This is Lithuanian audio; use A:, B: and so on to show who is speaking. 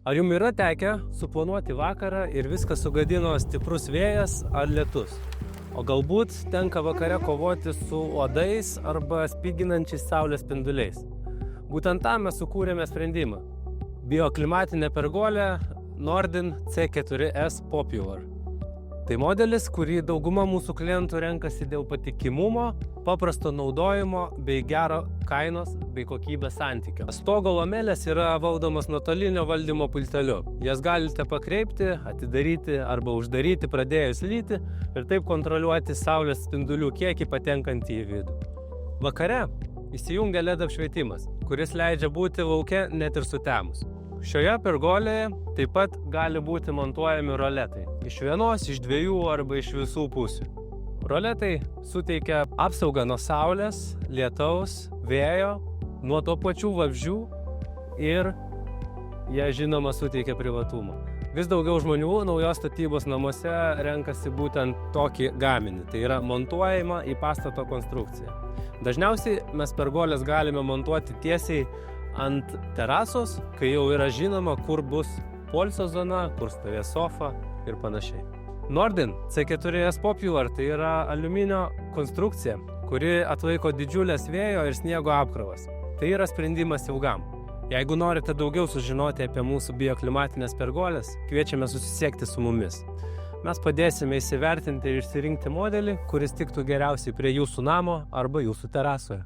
A: Ar jums yra tekę suplanuoti vakarą ir viską sugadino stiprus vėjas ar lietus? O galbūt tenka vakare kovoti su uodais arba spiginančiais saulės spinduliais. Būtent tam mes sukūrėme sprendimą. Bioklimatinė pergolė Nordin C4S Popular. Tai modelis, kurį dauguma mūsų klientų renkasi dėl patikimumo, paprasto naudojimo bei gero kainos bei kokybės santykio. Stogo lamelės yra valdomas nuotolinio valdymo pulteliu. Jas galite pakreipti, atidaryti arba uždaryti pradėjus lyti ir taip kontroliuoti saulės spindulių kiekį patenkantį į vidų. Vakare įsijungia LED apšvietimas, kuris leidžia būti lauke net ir sutemus. Šioje pergolėje taip pat gali būti montuojami roletai. Iš vienos, iš dviejų arba iš visų pusių. Roletai suteikia apsaugą nuo saulės, lietaus, vėjo, nuo to pačių vabzdžių ir jie žinoma suteikia privatumą. Vis daugiau žmonių naujos statybos namuose renkasi būtent tokį gaminį, tai yra montuojama į pastato konstrukciją. Dažniausiai mes pergolės galime montuoti tiesiai ant terasos, kai jau yra žinoma, kur bus poilsio zona, kur stovės sofa ir panašiai. Nordin C4S Popular tai yra aliuminio konstrukcija, kuri atlaiko didžiulės vėjo ir sniego apkrovas. Tai yra sprendimas ilgam. Jeigu norite daugiau sužinoti apie mūsų bioklimatinės pergolės, kviečiame susisiekti su mumis. Mes padėsime įsivertinti ir išsirinkti modelį, kuris tiktų geriausiai prie jūsų namo arba jūsų terasoje.